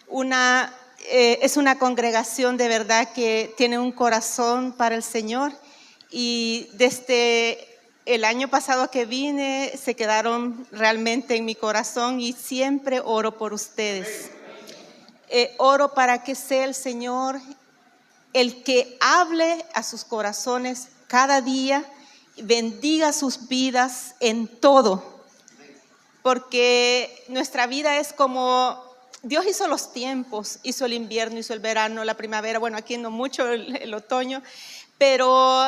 Es una congregación de verdad que tiene un corazón para el Señor, y desde el año pasado que vine se quedaron realmente en mi corazón, y siempre oro por ustedes. Oro para que sea el Señor el que hable a sus corazones cada día, bendiga sus vidas en todo, porque nuestra vida es como Dios hizo los tiempos, hizo el invierno, hizo el verano, la primavera, bueno, aquí no mucho el otoño, pero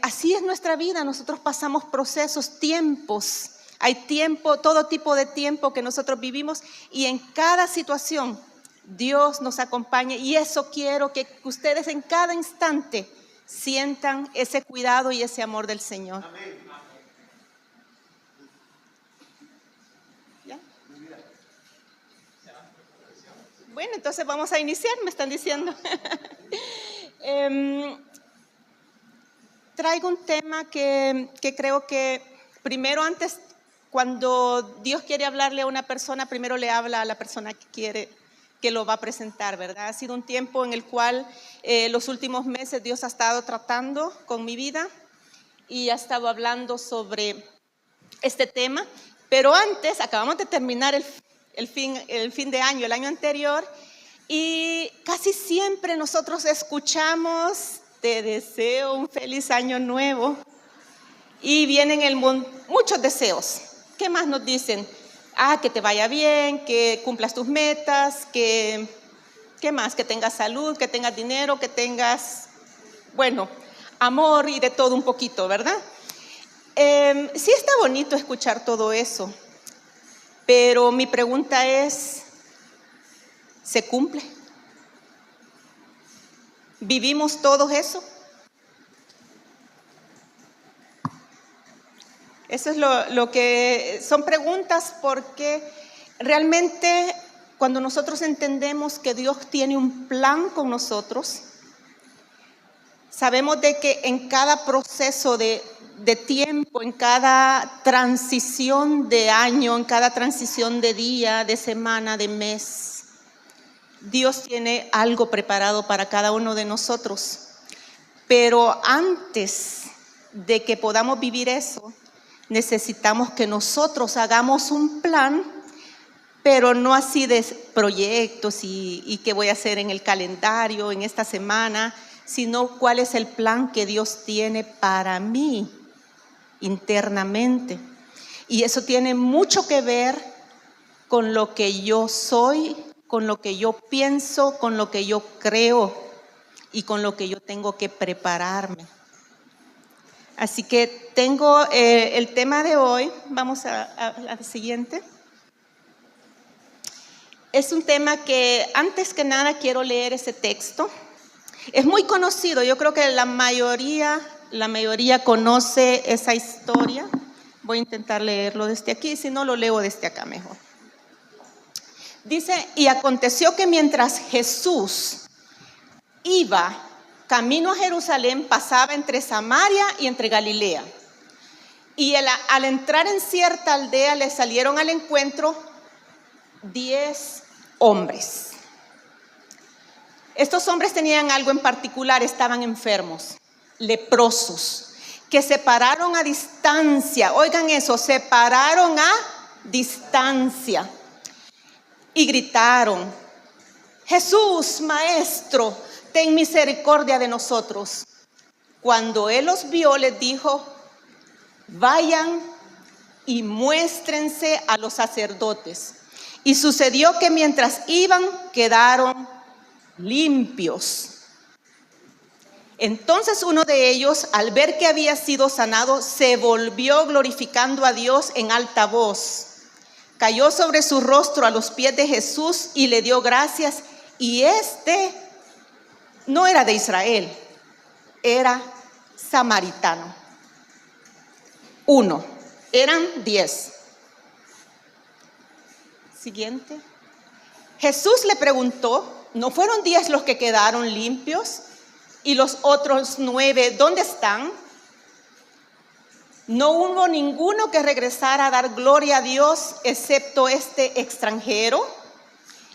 así es nuestra vida. Nosotros pasamos procesos, tiempos. Hay tiempo, todo tipo de tiempo que nosotros vivimos, y en cada situación Dios nos acompaña, y eso quiero que ustedes en cada instante sientan ese cuidado y ese amor del Señor. Amén. ¿Ya? Bueno, entonces vamos a iniciar, me están diciendo. Traigo un tema que creo que primero, antes, cuando Dios quiere hablarle a una persona, primero le habla a la persona que lo va a presentar, ¿verdad? Ha sido un tiempo en el cual los últimos meses Dios ha estado tratando con mi vida y ha estado hablando sobre este tema. Pero antes, acabamos de terminar el fin de año, el año anterior, y casi siempre nosotros escuchamos: te deseo un feliz año nuevo. Y vienen muchos deseos. ¿Qué más nos dicen? Que te vaya bien, que cumplas tus metas, ¿qué más? Que tengas salud, que tengas dinero, que tengas, bueno, amor y de todo un poquito, ¿verdad? Sí está bonito escuchar todo eso, pero mi pregunta es, ¿se cumple? ¿Vivimos todo eso? Eso es lo que son preguntas, porque realmente cuando nosotros entendemos que Dios tiene un plan con nosotros, sabemos de que en cada proceso de tiempo, en cada transición de año, en cada transición de día, de semana, de mes, Dios tiene algo preparado para cada uno de nosotros. Pero antes de que podamos vivir eso, necesitamos que nosotros hagamos un plan, pero no así de proyectos y qué voy a hacer en el calendario en esta semana, sino cuál es el plan que Dios tiene para mí internamente. Y eso tiene mucho que ver con lo que yo soy, con lo que yo pienso, con lo que yo creo y con lo que yo tengo que prepararme. Así que tengo el tema de hoy. Vamos a la siguiente. Es un tema que, antes que nada, quiero leer ese texto. Es muy conocido, yo creo que la mayoría conoce esa historia. Voy a intentar leerlo desde aquí, si no lo leo desde acá mejor. Dice: y aconteció que mientras Jesús iba camino a Jerusalén, pasaba entre Samaria y entre Galilea. Y al entrar en cierta aldea le salieron al encuentro 10 hombres. Estos hombres tenían algo en particular: estaban enfermos, leprosos, que se pararon a distancia. Oigan eso, se pararon a distancia y gritaron: Jesús, Maestro, ten misericordia de nosotros. Cuando él los vio, les dijo: vayan y muéstrense a los sacerdotes. Y sucedió que mientras iban, quedaron limpios. Entonces uno de ellos, al ver que había sido sanado, se volvió glorificando a Dios en alta voz. Cayó sobre su rostro a los pies de Jesús y le dio gracias. Y no era de Israel, era samaritano. Eran 10. Siguiente. Jesús le preguntó: ¿no fueron 10 los que quedaron limpios? ¿Y los otros 9 dónde están? No hubo ninguno que regresara a dar gloria a Dios excepto este extranjero.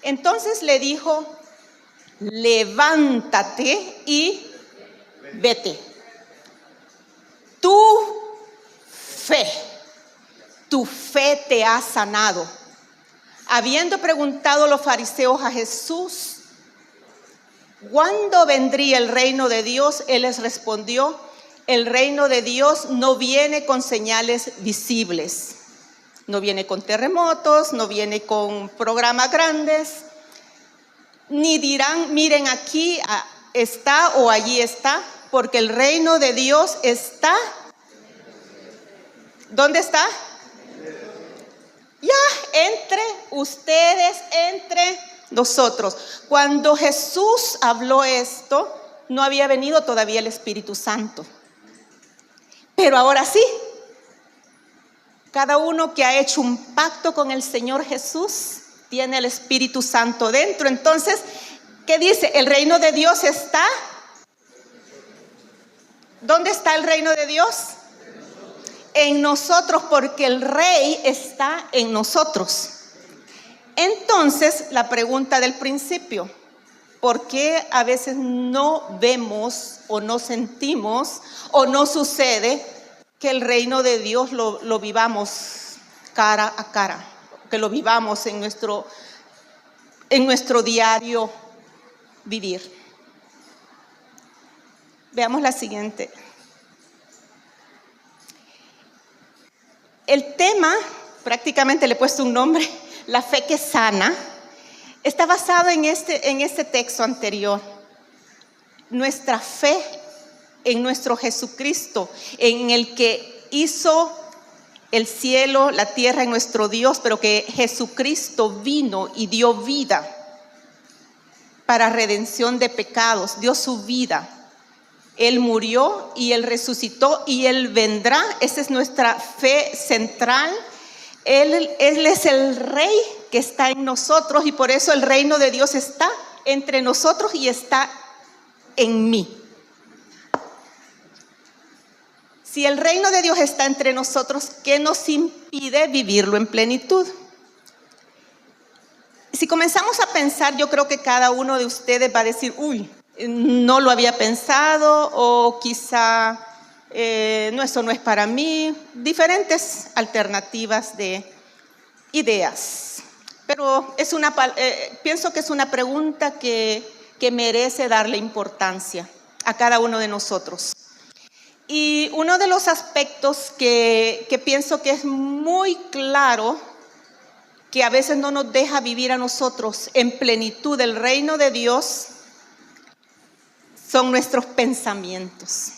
Entonces le dijo, levántate y vete. Tu fe te ha sanado. Habiendo preguntado los fariseos a Jesús, ¿cuándo vendría el reino de Dios? Él les respondió, el reino de Dios no viene con señales visibles. No viene con terremotos, no viene con programas grandes, ni dirán, miren aquí está o allí está, porque el reino de Dios está. ¿Dónde está? Ya, entre ustedes, entre nosotros. Cuando Jesús habló esto, no había venido todavía el Espíritu Santo. Pero ahora sí. Cada uno que ha hecho un pacto con el Señor Jesús tiene el Espíritu Santo dentro. Entonces, ¿qué dice? El reino de Dios está. ¿Dónde está el reino de Dios? En nosotros, porque el Rey está en nosotros. Entonces, la pregunta del principio, ¿por qué a veces no vemos o no sentimos o no sucede que el reino de Dios lo vivamos cara a cara, que lo vivamos en nuestro diario vivir? Veamos la siguiente. El tema, prácticamente le he puesto un nombre, la fe que sana, está basado en este texto anterior. Nuestra fe en nuestro Jesucristo, en el que hizo el cielo, la tierra, en nuestro Dios, pero que Jesucristo vino y dio vida para redención de pecados, dio su vida. Él murió y Él resucitó y Él vendrá. Esa es nuestra fe central. Él es el Rey que está en nosotros y por eso el reino de Dios está entre nosotros y está en mí. Si el reino de Dios está entre nosotros, ¿qué nos impide vivirlo en plenitud? Si comenzamos a pensar, yo creo que cada uno de ustedes va a decir, uy, no lo había pensado, o quizá no, eso no es para mí. Diferentes alternativas de ideas. Pero pienso que es una pregunta que merece darle importancia a cada uno de nosotros. Y uno de los aspectos que pienso que es muy claro, que a veces no nos deja vivir a nosotros en plenitud el reino de Dios, son nuestros pensamientos,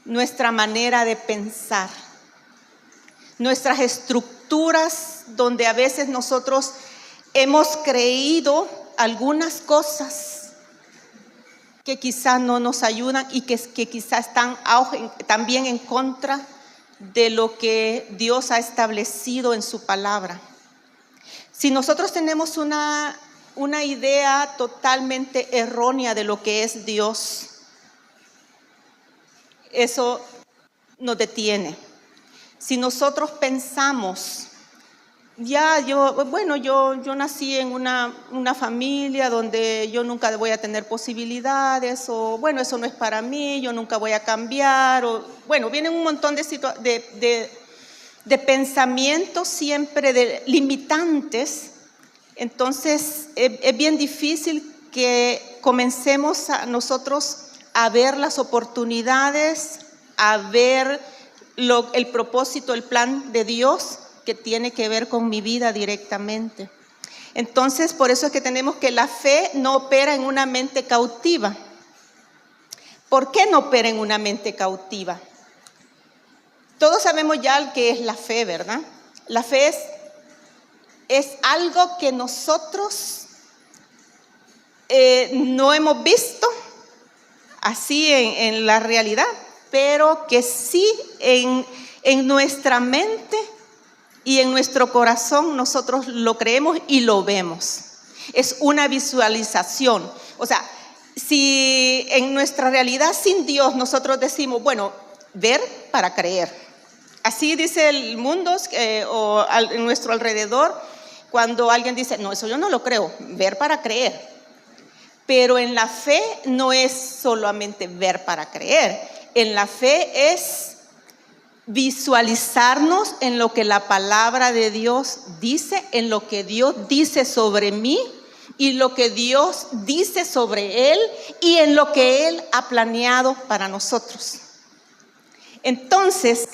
nuestra manera de pensar, nuestras estructuras donde a veces nosotros hemos creído algunas cosas que quizás no nos ayudan y que quizás están también en contra de lo que Dios ha establecido en su palabra. Si nosotros tenemos una idea totalmente errónea de lo que es Dios, eso nos detiene. Si nosotros pensamos, yo nací en una familia donde yo nunca voy a tener posibilidades, o bueno, eso no es para mí, yo nunca voy a cambiar, o bueno, vienen un montón de pensamientos siempre de limitantes. Entonces es bien difícil que comencemos nosotros a ver las oportunidades, a ver el propósito, el plan de Dios que tiene que ver con mi vida directamente. Entonces, por eso es que tenemos que la fe no opera en una mente cautiva. ¿Por qué no opera en una mente cautiva? Todos sabemos ya qué es la fe, ¿verdad? La fe es algo que nosotros no hemos visto así en la realidad, pero que sí en nuestra mente y en nuestro corazón nosotros lo creemos y lo vemos. Es una visualización. O sea, si en nuestra realidad sin Dios nosotros decimos, bueno, ver para creer. Así dice el mundo o en nuestro alrededor. Cuando alguien dice, no, eso yo no lo creo, ver para creer. Pero en la fe no es solamente ver para creer. En la fe es visualizarnos en lo que la palabra de Dios dice, en lo que Dios dice sobre mí y lo que Dios dice sobre Él y en lo que Él ha planeado para nosotros. Entonces,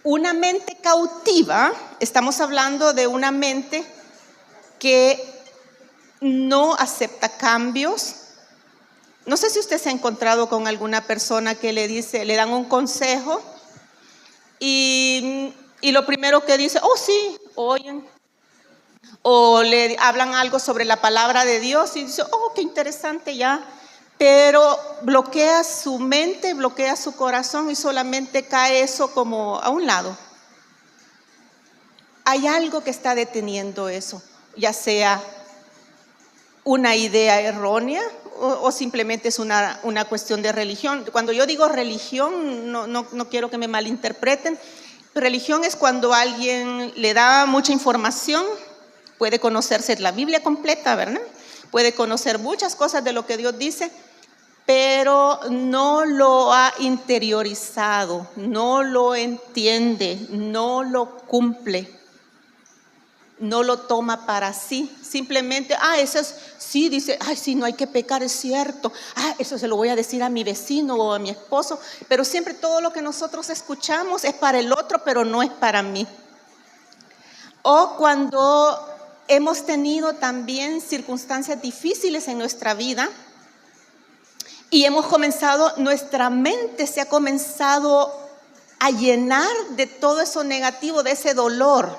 una mente cautiva, estamos hablando de una mente que no acepta cambios. No sé si usted se ha encontrado con alguna persona que le dan un consejo y lo primero que dice, oh sí, oyen. O le hablan algo sobre la palabra de Dios y dice, oh, qué interesante ya. Pero bloquea su mente, bloquea su corazón y solamente cae eso como a un lado. Hay algo que está deteniendo eso, ya sea una idea errónea o simplemente es una cuestión de religión. Cuando yo digo religión, no quiero que me malinterpreten. Religión es cuando alguien le da mucha información, puede conocerse la Biblia completa, ¿verdad? Puede conocer muchas cosas de lo que Dios dice, pero no lo ha interiorizado, no lo entiende, no lo cumple, no lo toma para sí. Simplemente, eso es, sí, dice, sí, no hay que pecar, es cierto. Eso se lo voy a decir a mi vecino o a mi esposo, pero siempre todo lo que nosotros escuchamos es para el otro, pero no es para mí. O cuando hemos tenido también circunstancias difíciles en nuestra vida y nuestra mente se ha comenzado a llenar de todo eso negativo, de ese dolor.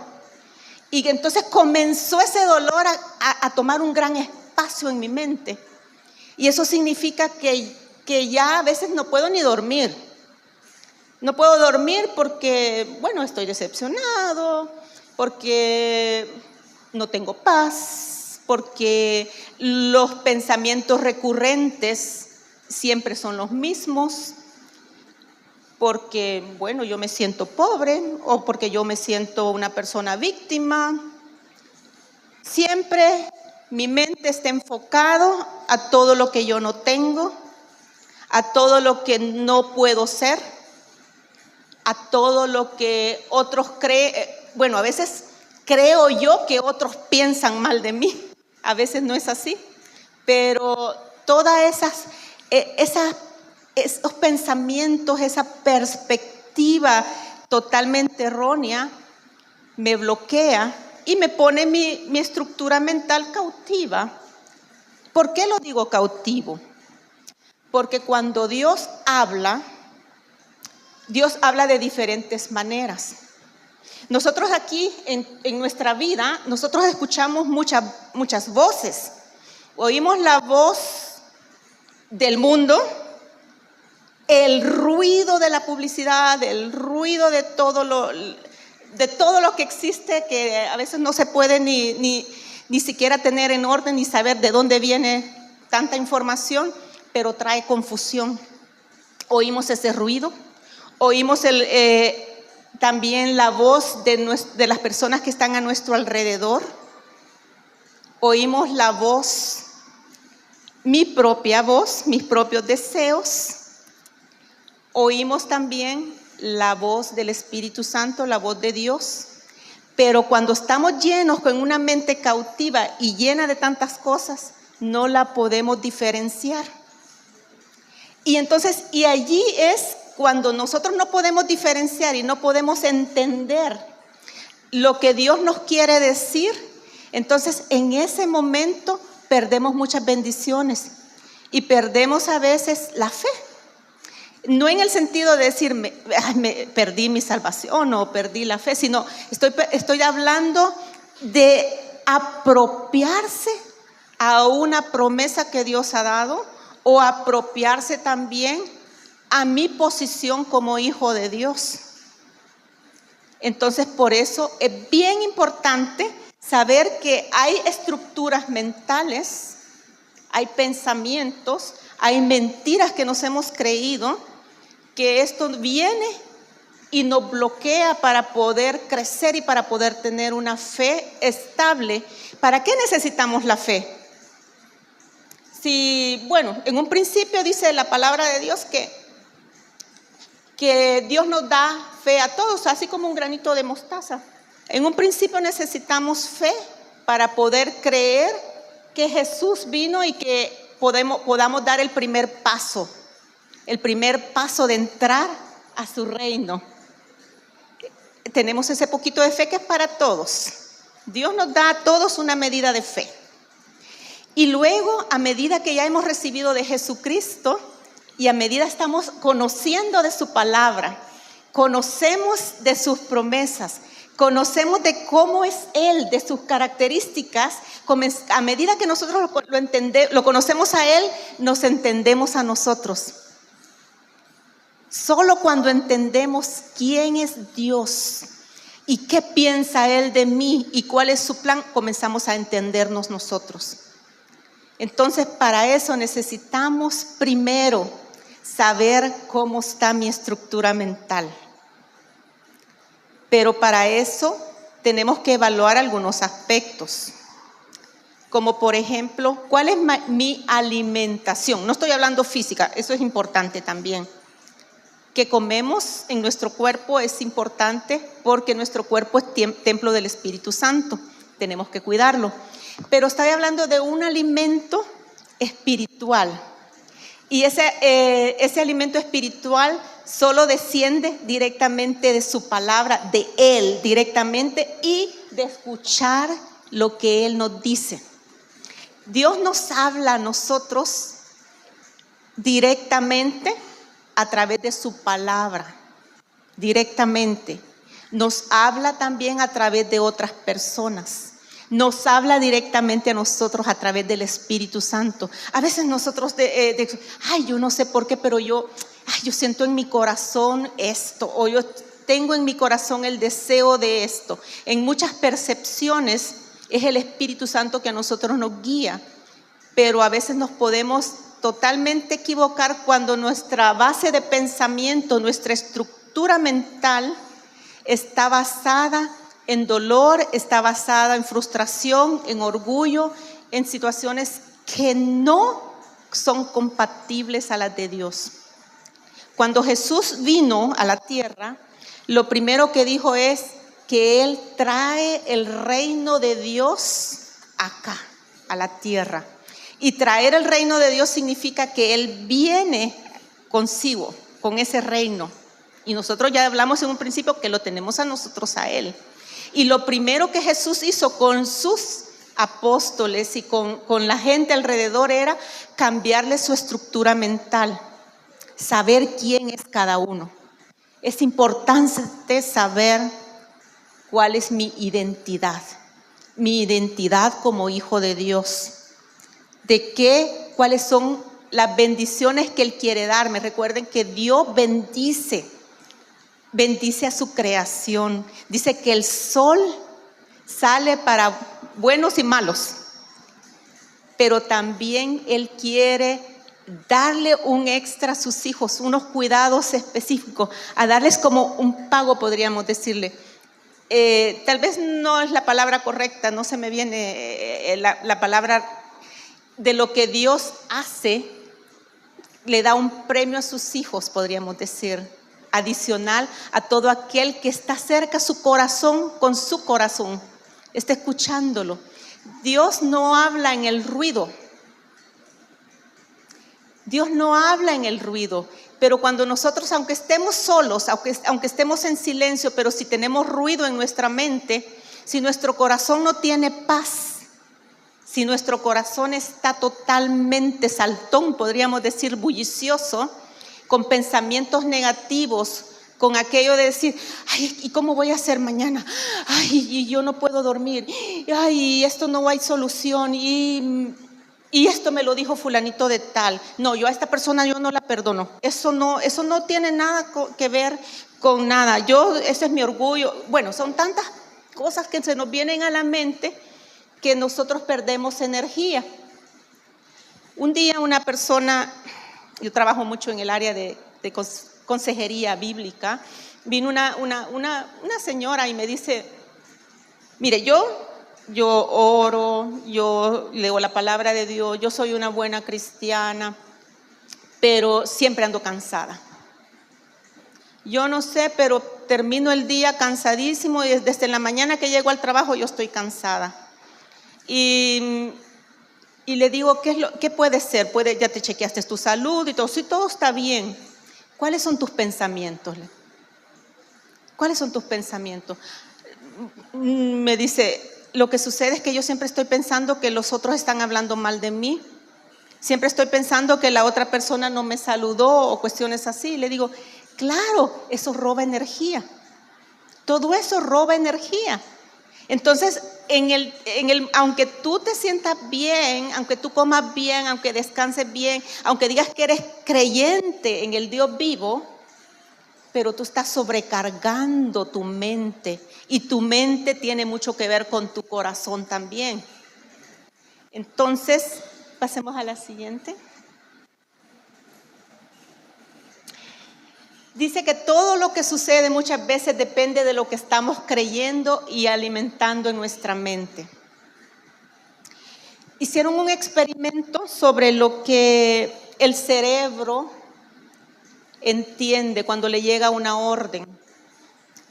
Y entonces comenzó ese dolor a tomar un gran espacio en mi mente. Y eso significa que ya a veces no puedo ni dormir. No puedo dormir porque, bueno, estoy decepcionado, porque no tengo paz, porque los pensamientos recurrentes siempre son los mismos, porque, bueno, yo me siento pobre o porque yo me siento una persona víctima. Siempre mi mente está enfocado a todo lo que yo no tengo, a todo lo que no puedo ser, a todo lo que otros creen. Bueno, a veces creo yo que otros piensan mal de mí, a veces no es así, pero todas esos pensamientos, esa perspectiva totalmente errónea me bloquea y me pone mi estructura mental cautiva. ¿Por qué lo digo cautivo? Porque cuando Dios habla de diferentes maneras. Nosotros aquí en nuestra vida, nosotros escuchamos muchas voces. Oímos la voz del mundo, el ruido de la publicidad, el ruido de todo lo que existe, que a veces no se puede ni siquiera tener en orden ni saber de dónde viene tanta información, pero trae confusión. Oímos ese ruido, oímos también la voz de las personas que están a nuestro alrededor, oímos la voz, mi propia voz, mis propios deseos, oímos también la voz del Espíritu Santo, la voz de Dios. Pero cuando estamos llenos con una mente cautiva y llena de tantas cosas, no la podemos diferenciar. Y entonces, y allí es cuando nosotros no podemos diferenciar y no podemos entender lo que Dios nos quiere decir, entonces en ese momento perdemos muchas bendiciones y perdemos a veces la fe. No en el sentido de decir, perdí mi salvación o perdí la fe, sino estoy hablando de apropiarse a una promesa que Dios ha dado o apropiarse también a mi posición como hijo de Dios. Entonces, por eso es bien importante saber que hay estructuras mentales, hay pensamientos, hay mentiras que nos hemos creído, que esto viene y nos bloquea para poder crecer y para poder tener una fe estable. ¿Para qué necesitamos la fe? Bueno, en un principio dice la palabra de Dios que Dios nos da fe a todos, así como un granito de mostaza. En un principio necesitamos fe para poder creer que Jesús vino y que podamos dar el primer paso de entrar a su reino. Tenemos ese poquito de fe que es para todos. Dios nos da a todos una medida de fe. Y luego, a medida que ya hemos recibido de Jesucristo y a medida estamos conociendo de su palabra, conocemos de sus promesas, conocemos de cómo es Él, de sus características, a medida que nosotros lo conocemos a Él, nos entendemos a nosotros. Solo cuando entendemos quién es Dios y qué piensa Él de mí y cuál es su plan, comenzamos a entendernos nosotros. Entonces, para eso necesitamos primero saber cómo está mi estructura mental. Pero para eso tenemos que evaluar algunos aspectos, como por ejemplo, ¿cuál es mi alimentación? No estoy hablando física, eso es importante también. Que comemos en nuestro cuerpo es importante porque nuestro cuerpo es templo del Espíritu Santo, tenemos que cuidarlo. Pero estoy hablando de un alimento espiritual. Y ese alimento espiritual solo desciende directamente de su palabra, de Él directamente, y de escuchar lo que Él nos dice. Dios nos habla a nosotros directamente a través de su palabra, directamente. Nos habla también a través de otras personas. Nos habla directamente a nosotros a través del Espíritu Santo. A veces nosotros, yo no sé por qué, pero yo siento en mi corazón esto, o yo tengo en mi corazón el deseo de esto. En muchas percepciones es el Espíritu Santo que a nosotros nos guía, pero a veces nos podemos totalmente equivocar cuando nuestra base de pensamiento, nuestra estructura mental está basada en dolor, está basada en frustración, en orgullo, en situaciones que no son compatibles a las de Dios. Cuando Jesús vino a la tierra, lo primero que dijo es que Él trae el reino de Dios acá, a la tierra. Y traer el reino de Dios significa que Él viene consigo, con ese reino. Y nosotros ya hablamos en un principio que lo tenemos a nosotros, a Él. Y lo primero que Jesús hizo con sus apóstoles y con la gente alrededor era cambiarle su estructura mental, saber quién es cada uno. Es importante saber cuál es mi identidad como hijo de Dios, cuáles son las bendiciones que Él quiere darme. Recuerden que Dios bendice a su creación. Dice que el sol sale para buenos y malos, pero también Él quiere darle un extra a sus hijos, unos cuidados específicos, a darles como un pago, podríamos decirle. Tal vez no es la palabra correcta, no se me viene la palabra de lo que Dios hace, le da un premio a sus hijos, podríamos decir, adicional a todo aquel que está cerca a su corazón, con su corazón, está escuchándolo. Dios no habla en el ruido. Dios no habla en el ruido, pero cuando nosotros, aunque estemos solos, aunque estemos en silencio, pero si tenemos ruido en nuestra mente, si nuestro corazón no tiene paz, si nuestro corazón está totalmente saltón, podríamos decir bullicioso, con pensamientos negativos, con aquello de decir, ay, ¿y cómo voy a hacer mañana? Ay, y yo no puedo dormir. Ay, esto no hay solución. Y esto me lo dijo fulanito de tal. No, yo a esta persona yo no la perdono. Eso no tiene nada que ver con nada. Ese es mi orgullo. Bueno, son tantas cosas que se nos vienen a la mente que nosotros perdemos energía. Un día una persona, yo trabajo mucho en el área de consejería bíblica, vino una señora y me dice, mire, yo oro, yo leo la palabra de Dios, yo soy una buena cristiana, pero siempre ando cansada. Yo no sé, pero termino el día cansadísimo y desde la mañana que llego al trabajo yo estoy cansada. Y le digo, ¿qué puede ser? Ya te chequeaste tu salud y todo. Si todo está bien, ¿cuáles son tus pensamientos? ¿Cuáles son tus pensamientos? Me dice, lo que sucede es que yo siempre estoy pensando que los otros están hablando mal de mí. Siempre estoy pensando que la otra persona no me saludó o cuestiones así. Le digo, claro, eso roba energía. Todo eso roba energía. Entonces, aunque tú te sientas bien, aunque tú comas bien, aunque descanses bien, aunque digas que eres creyente en el Dios vivo, pero tú estás sobrecargando tu mente y tu mente tiene mucho que ver con tu corazón también. Entonces, pasemos a la siguiente. Dice que todo lo que sucede muchas veces depende de lo que estamos creyendo y alimentando en nuestra mente. Hicieron un experimento sobre lo que el cerebro entiende cuando le llega una orden.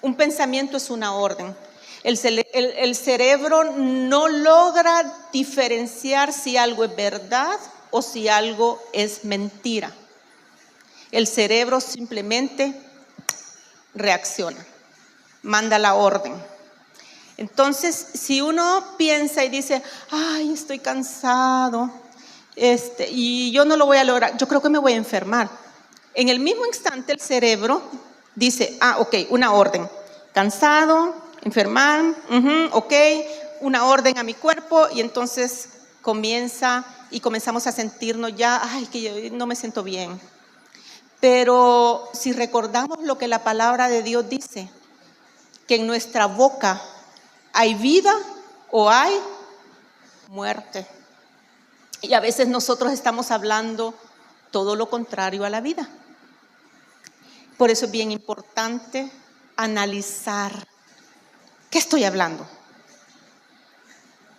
Un pensamiento es una orden. El cerebro no logra diferenciar si algo es verdad o si algo es mentira. El cerebro simplemente reacciona, manda la orden. Entonces, si uno piensa y dice, ay, estoy cansado, y yo no lo voy a lograr, yo creo que me voy a enfermar. En el mismo instante el cerebro dice, ok, una orden, cansado, enfermar, ok, una orden a mi cuerpo, y entonces comenzamos a sentirnos ya, ay, que yo no me siento bien. Pero si recordamos lo que la palabra de Dios dice, que en nuestra boca hay vida o hay muerte. Y a veces nosotros estamos hablando todo lo contrario a la vida. Por eso es bien importante analizar qué estoy hablando.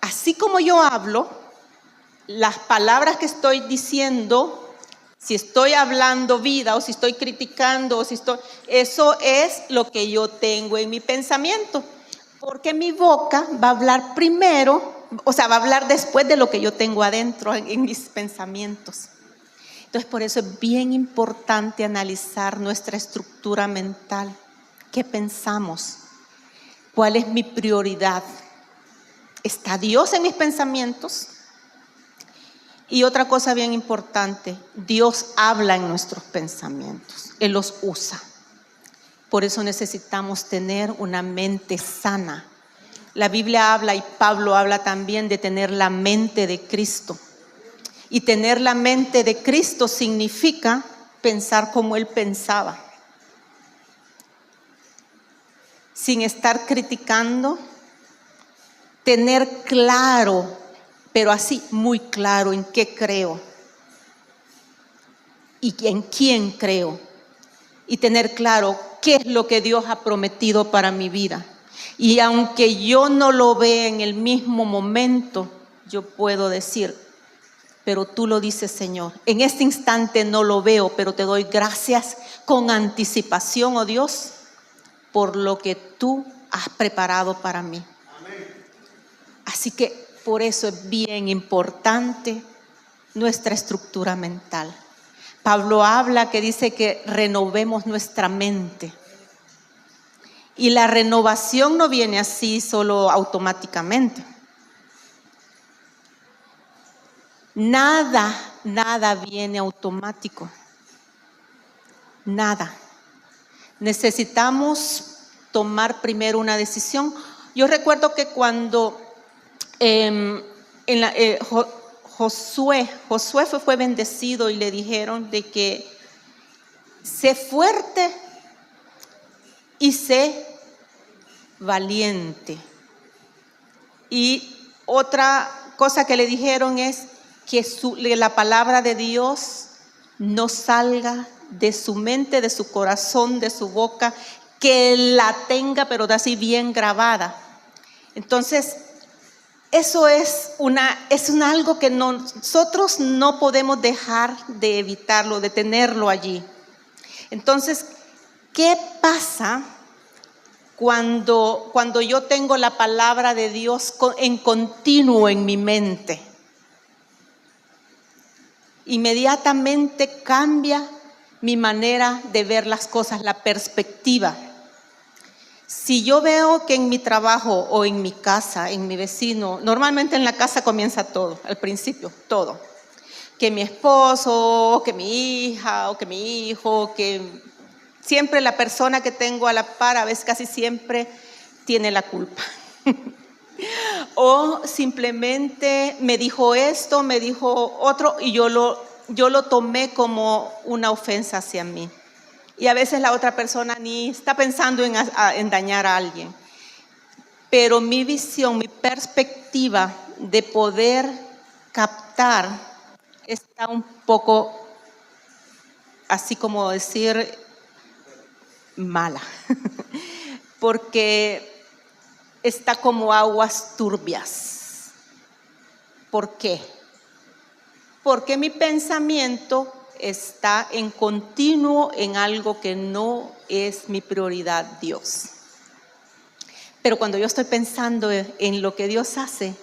Así como yo hablo, las palabras que estoy diciendo, si estoy hablando vida o si estoy criticando, eso es lo que yo tengo en mi pensamiento. Porque mi boca va a hablar primero, va a hablar después de lo que yo tengo adentro en mis pensamientos. Entonces, por eso es bien importante analizar nuestra estructura mental. ¿Qué pensamos? ¿Cuál es mi prioridad? ¿Está Dios en mis pensamientos? Y otra cosa bien importante, Dios habla en nuestros pensamientos, Él los usa. Por eso necesitamos tener una mente sana. La Biblia habla y Pablo habla también de tener la mente de Cristo. Y tener la mente de Cristo significa pensar como Él pensaba. Sin estar criticando, tener claro, pero así muy claro en qué creo y en quién creo, y tener claro qué es lo que Dios ha prometido para mi vida. Y aunque yo no lo vea en el mismo momento, yo puedo decir, pero tú lo dices, Señor. En este instante no lo veo, pero te doy gracias con anticipación, oh Dios, por lo que tú has preparado para mí. Amén. Así que por eso es bien importante nuestra estructura mental. Pablo habla que dice que renovemos nuestra mente. Y la renovación no viene así solo automáticamente. Nada viene automático. Nada. Necesitamos tomar primero una decisión. Yo recuerdo que cuando Josué fue bendecido y le dijeron de que sé fuerte y sé valiente. Y otra cosa que le dijeron es que la palabra de Dios no salga de su mente, de su corazón, de su boca, que la tenga, pero así bien grabada. Entonces, eso es algo que nosotros no podemos dejar de evitarlo, de tenerlo allí. Entonces, ¿qué pasa cuando yo tengo la palabra de Dios en continuo en mi mente? Inmediatamente cambia mi manera de ver las cosas, la perspectiva. Si yo veo que en mi trabajo o en mi casa, en mi vecino, normalmente en la casa comienza todo, al principio, todo. Que mi esposo, o que mi hija, o que mi hijo, que siempre la persona que tengo a la par, a veces casi siempre tiene la culpa. O simplemente me dijo esto, me dijo otro, y yo lo tomé como una ofensa hacia mí. Y a veces la otra persona ni está pensando en dañar a alguien. Pero mi visión, mi perspectiva de poder captar está un poco, así como decir, mala. Porque está como aguas turbias. ¿Por qué? Porque mi pensamiento está en continuo en algo que no es mi prioridad, Dios. Pero cuando yo estoy pensando en lo que Dios hace,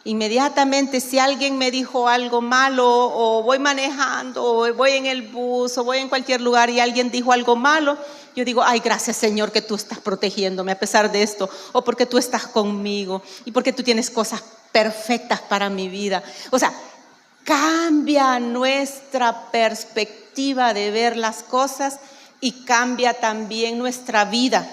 inmediatamente si alguien me dijo algo malo, o voy manejando, o voy en el bus, o voy en cualquier lugar y alguien dijo algo malo, yo digo, ay, gracias Señor que tú estás protegiéndome a pesar de esto, o porque tú estás conmigo, y porque tú tienes cosas perfectas para mi vida. O sea, cambia nuestra perspectiva de ver las cosas y cambia también nuestra vida.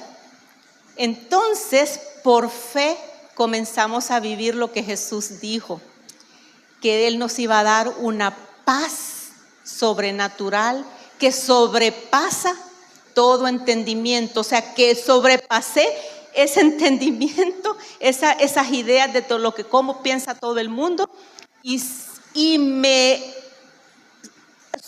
Entonces, por fe comenzamos a vivir lo que Jesús dijo, que Él nos iba a dar una paz sobrenatural que sobrepasa todo entendimiento. O sea, que sobrepasé ese entendimiento, esas ideas de todo cómo piensa todo el mundo, y me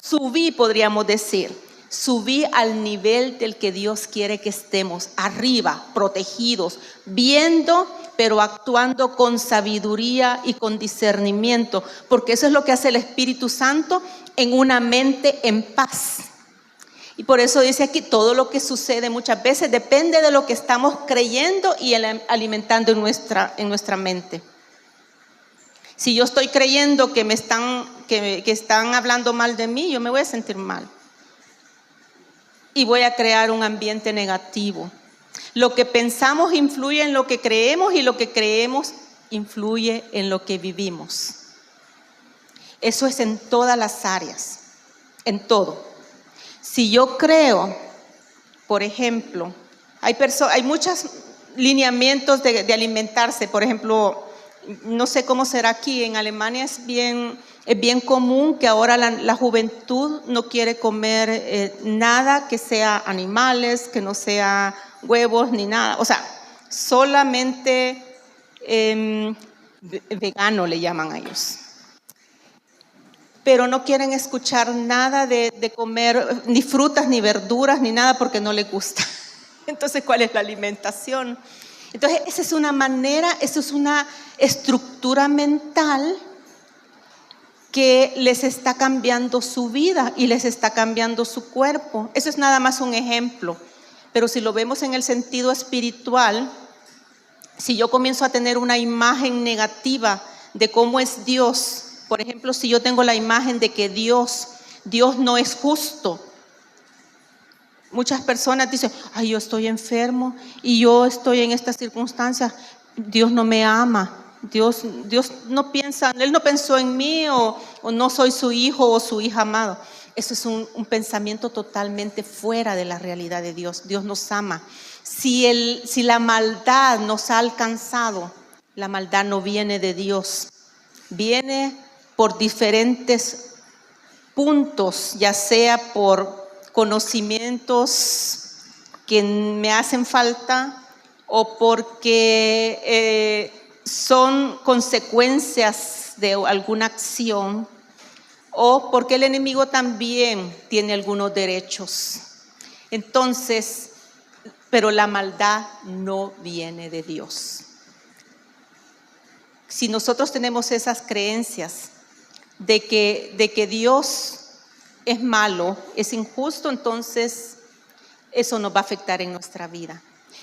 subí, podríamos decir, subí al nivel del que Dios quiere que estemos, arriba, protegidos, viendo, pero actuando con sabiduría y con discernimiento, porque eso es lo que hace el Espíritu Santo en una mente en paz. Y por eso dice aquí, todo lo que sucede muchas veces depende de lo que estamos creyendo y alimentando en nuestra mente. Si yo estoy creyendo que están hablando mal de mí, yo me voy a sentir mal. Y voy a crear un ambiente negativo. Lo que pensamos influye en lo que creemos, y lo que creemos influye en lo que vivimos. Eso es en todas las áreas, en todo. Si yo creo, por ejemplo, hay muchos lineamientos de alimentarse. Por ejemplo, no sé cómo será aquí, en Alemania es bien común que ahora la juventud no quiere comer nada que sea animales, que no sea huevos ni nada. O sea, solamente vegano le llaman a ellos. Pero no quieren escuchar nada de comer ni frutas, ni verduras, ni nada, porque no les gusta. Entonces, ¿cuál es la alimentación? Entonces, esa es una manera, eso es una estructura mental que les está cambiando su vida y les está cambiando su cuerpo. Eso es nada más un ejemplo. Pero si lo vemos en el sentido espiritual, si yo comienzo a tener una imagen negativa de cómo es Dios, por ejemplo, si yo tengo la imagen de que Dios no es justo. Muchas personas dicen, ay, yo estoy enfermo y yo estoy en estas circunstancias, Dios no me ama. Dios no piensa, Él no pensó en mí, o no soy su hijo o su hija amado. Eso es un pensamiento totalmente fuera de la realidad de Dios. Dios nos ama. Si la maldad nos ha alcanzado, la maldad no viene de Dios. Viene por diferentes puntos, ya sea por conocimientos que me hacen falta, o porque son consecuencias de alguna acción, o porque el enemigo también tiene algunos derechos. Entonces, pero la maldad no viene de Dios. Si nosotros tenemos esas creencias de que Dios es malo, es injusto, entonces eso nos va a afectar en nuestra vida.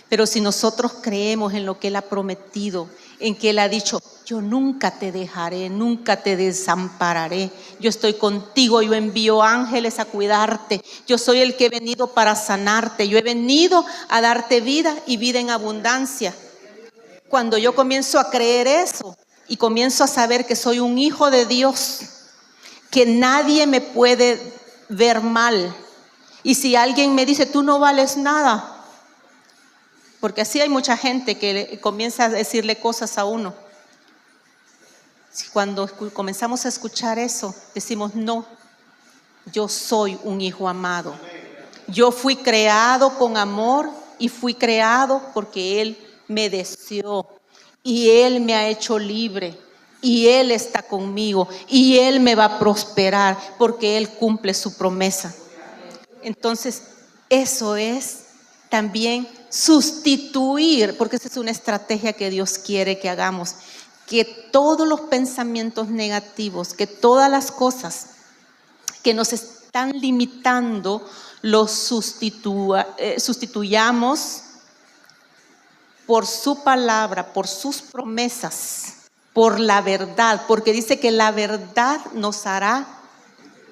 Pero si nosotros creemos en lo que Él ha prometido, en que Él ha dicho, yo nunca te dejaré, nunca te desampararé, yo estoy contigo, yo envío ángeles a cuidarte, yo soy el que he venido para sanarte, yo he venido a darte vida y vida en abundancia. Cuando yo comienzo a creer eso y comienzo a saber que soy un hijo de Dios, que nadie me puede ver mal, y si alguien me dice, tú no vales nada, porque así hay mucha gente que comienza a decirle cosas a uno. Cuando comenzamos a escuchar eso, decimos, no, yo soy un hijo amado. Yo fui creado con amor y fui creado porque Él me deseó y Él me ha hecho libre y Él está conmigo y Él me va a prosperar porque Él cumple su promesa. Entonces, eso es también sustituir, porque esa es una estrategia que Dios quiere que hagamos, que todos los pensamientos negativos, que todas las cosas que nos están limitando, los sustituyamos por su palabra, por sus promesas, por la verdad, porque dice que la verdad nos hará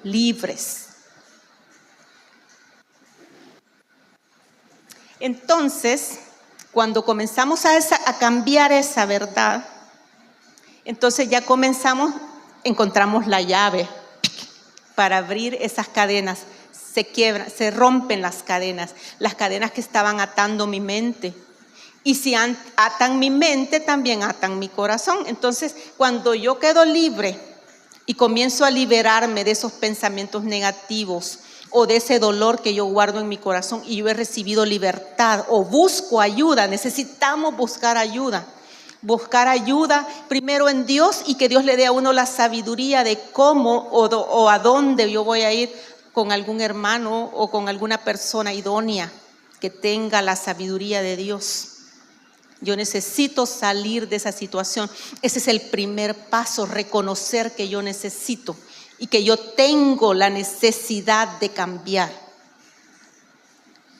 libres. Entonces, cuando comenzamos a cambiar esa verdad, entonces ya encontramos la llave para abrir esas cadenas. Se quiebran, se rompen las cadenas que estaban atando mi mente. Y si atan mi mente, también atan mi corazón. Entonces, cuando yo quedo libre y comienzo a liberarme de esos pensamientos negativos o de ese dolor que yo guardo en mi corazón y yo he recibido libertad o busco ayuda, necesitamos buscar ayuda. Buscar ayuda primero en Dios y que Dios le dé a uno la sabiduría de cómo o a dónde yo voy a ir con algún hermano o con alguna persona idónea que tenga la sabiduría de Dios. Yo necesito salir de esa situación. Ese es el primer paso, reconocer que yo necesito y que yo tengo la necesidad de cambiar.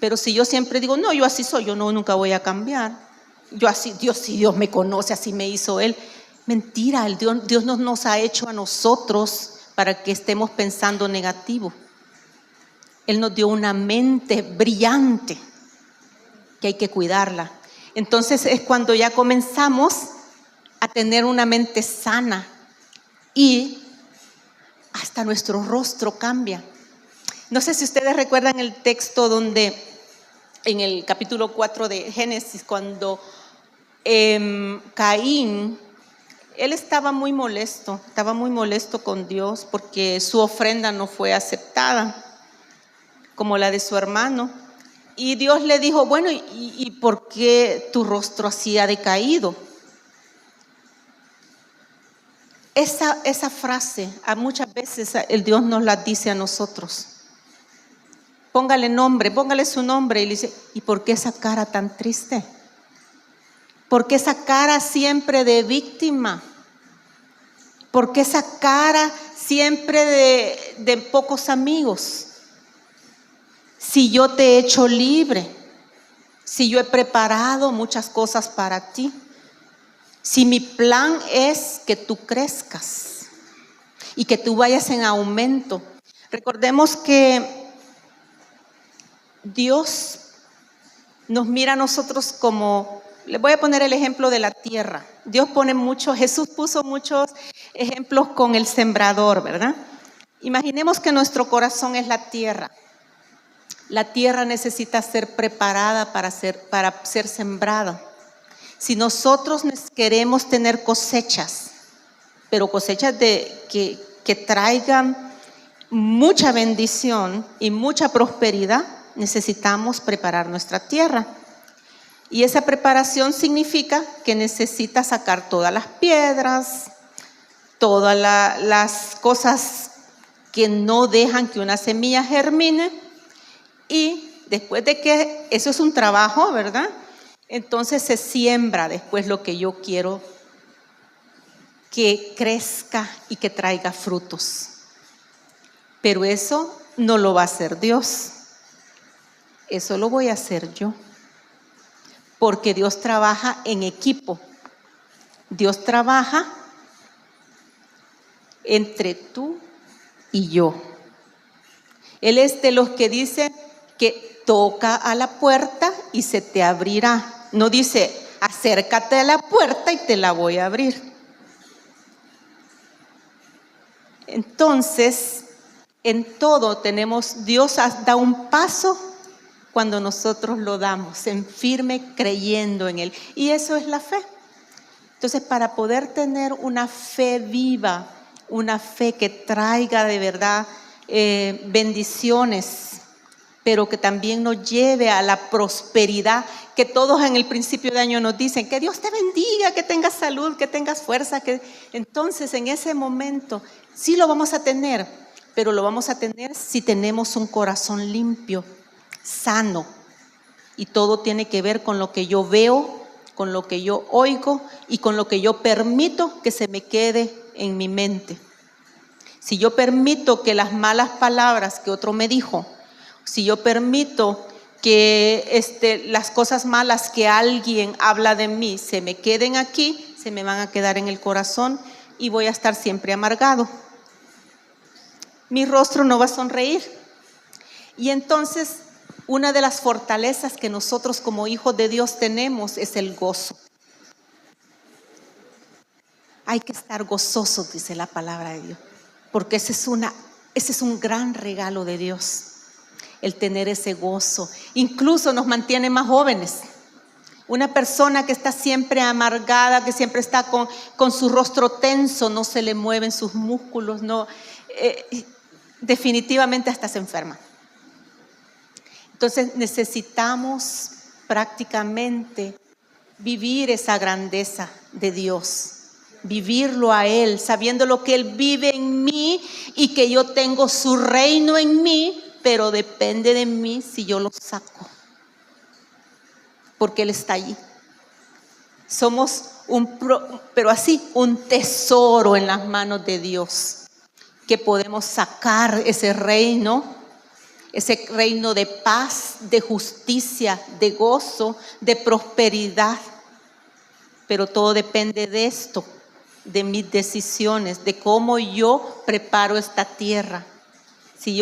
Pero si yo siempre digo, no, yo así soy, yo no, nunca voy a cambiar. Yo así, Dios me conoce, así me hizo Él. Mentira, Dios no nos ha hecho a nosotros para que estemos pensando negativo. Él nos dio una mente brillante que hay que cuidarla. Entonces es cuando ya comenzamos a tener una mente sana y hasta nuestro rostro cambia. No sé si ustedes recuerdan el texto donde en el capítulo 4 de Génesis, cuando Caín, él estaba muy molesto con Dios porque su ofrenda no fue aceptada como la de su hermano. Y Dios le dijo, bueno, ¿y por qué tu rostro así ha decaído? Esa frase, muchas veces el Dios nos la dice a nosotros. Póngale su nombre y le dice, ¿y por qué esa cara tan triste? ¿Por qué esa cara siempre de víctima? ¿Por qué esa cara siempre de pocos amigos? Si yo te he hecho libre, si yo he preparado muchas cosas para ti, si mi plan es que tú crezcas y que tú vayas en aumento. Recordemos que Dios nos mira a nosotros como, les voy a poner el ejemplo de la tierra. Jesús puso muchos ejemplos con el sembrador, ¿verdad? Imaginemos que nuestro corazón es la tierra. La tierra necesita ser preparada para ser sembrada. Si nosotros queremos tener cosechas, pero cosechas que traigan mucha bendición y mucha prosperidad, necesitamos preparar nuestra tierra. Y esa preparación significa que necesita sacar todas las piedras, todas las cosas que no dejan que una semilla germine. Y después de que eso es un trabajo, ¿verdad? Entonces se siembra después lo que yo quiero que crezca y que traiga frutos. Pero eso no lo va a hacer Dios. Eso lo voy a hacer yo. Porque Dios trabaja en equipo. Dios trabaja entre tú y yo. Él es de los que dice que toca a la puerta y se te abrirá. No dice, acércate a la puerta y te la voy a abrir. Entonces, en todo tenemos, Dios da un paso cuando nosotros lo damos, en firme creyendo en Él. Y eso es la fe. Entonces, para poder tener una fe viva, una fe que traiga de verdad bendiciones, pero que también nos lleve a la prosperidad, que todos en el principio de año nos dicen, que Dios te bendiga, que tengas salud, que tengas fuerza. Entonces, en ese momento, sí lo vamos a tener, pero lo vamos a tener si tenemos un corazón limpio, sano. Y todo tiene que ver con lo que yo veo, con lo que yo oigo y con lo que yo permito que se me quede en mi mente. Si yo permito que las malas palabras que otro me dijo, si yo permito que las cosas malas que alguien habla de mí se me queden aquí, se me van a quedar en el corazón y voy a estar siempre amargado. Mi rostro no va a sonreír. Y entonces, una de las fortalezas que nosotros como hijos de Dios tenemos es el gozo. Hay que estar gozosos, dice la palabra de Dios, porque ese es un gran regalo de Dios, el tener ese gozo. Incluso nos mantiene más jóvenes. Una persona que está siempre amargada, que siempre está con su rostro tenso, no se le mueven sus músculos, definitivamente hasta se enferma. Entonces necesitamos prácticamente vivir esa grandeza de Dios, vivirlo a Él, sabiendo lo que Él vive en mí y que yo tengo su reino en mí, pero depende de mí si yo lo saco, porque Él está allí. Somos pero así, un tesoro en las manos de Dios, que podemos sacar ese reino de paz, de justicia, de gozo, de prosperidad. Pero todo depende de esto, de mis decisiones, de cómo yo preparo esta tierra.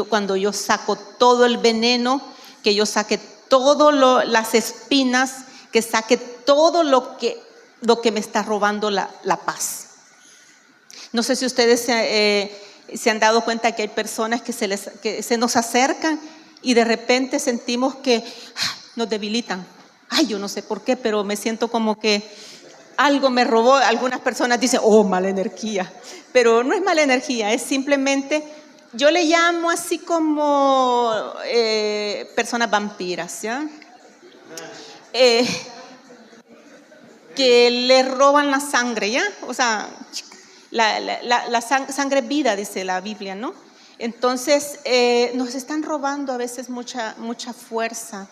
Cuando yo saco todo el veneno, que yo saque todas las espinas, que saque todo lo que me está robando la paz. No sé si ustedes se han dado cuenta que hay personas que se nos acercan y de repente sentimos que nos debilitan. Ay, yo no sé por qué, pero me siento como que algo me robó. Algunas personas dicen, oh, mala energía. Pero no es mala energía, es simplemente, yo le llamo así como personas vampiras, ¿ya? Que le roban la sangre, ¿ya? O sea, la sangre es vida, dice la Biblia, ¿no? Entonces, nos están robando a veces mucha fuerza.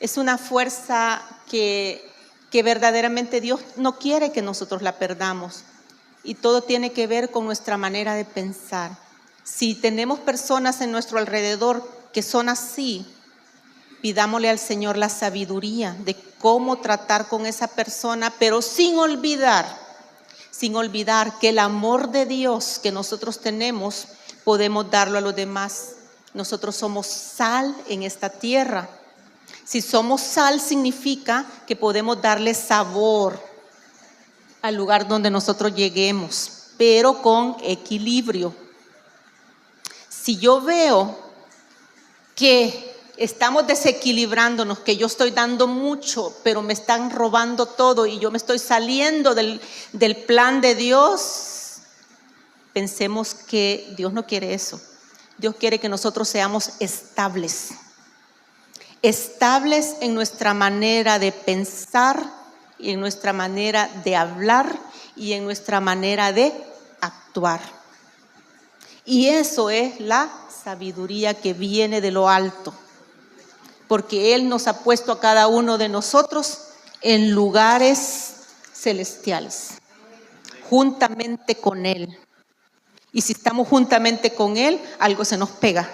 Es una fuerza que verdaderamente Dios no quiere que nosotros la perdamos. Y todo tiene que ver con nuestra manera de pensar. Si tenemos personas en nuestro alrededor que son así, pidámosle al Señor la sabiduría de cómo tratar con esa persona, pero sin olvidar que el amor de Dios que nosotros tenemos, podemos darlo a los demás. Nosotros somos sal en esta tierra. Si somos sal, significa que podemos darle sabor al lugar donde nosotros lleguemos, pero con equilibrio. Si yo veo que estamos desequilibrándonos, que yo estoy dando mucho, pero me están robando todo y yo me estoy saliendo del plan de Dios, pensemos que Dios no quiere eso. Dios quiere que nosotros seamos estables en nuestra manera de pensar y en nuestra manera de hablar y en nuestra manera de actuar. Y eso es la sabiduría que viene de lo alto. porque Él nos ha puesto a cada uno de nosotros en lugares celestiales, juntamente con Él. Y si estamos juntamente con Él, algo se nos pega.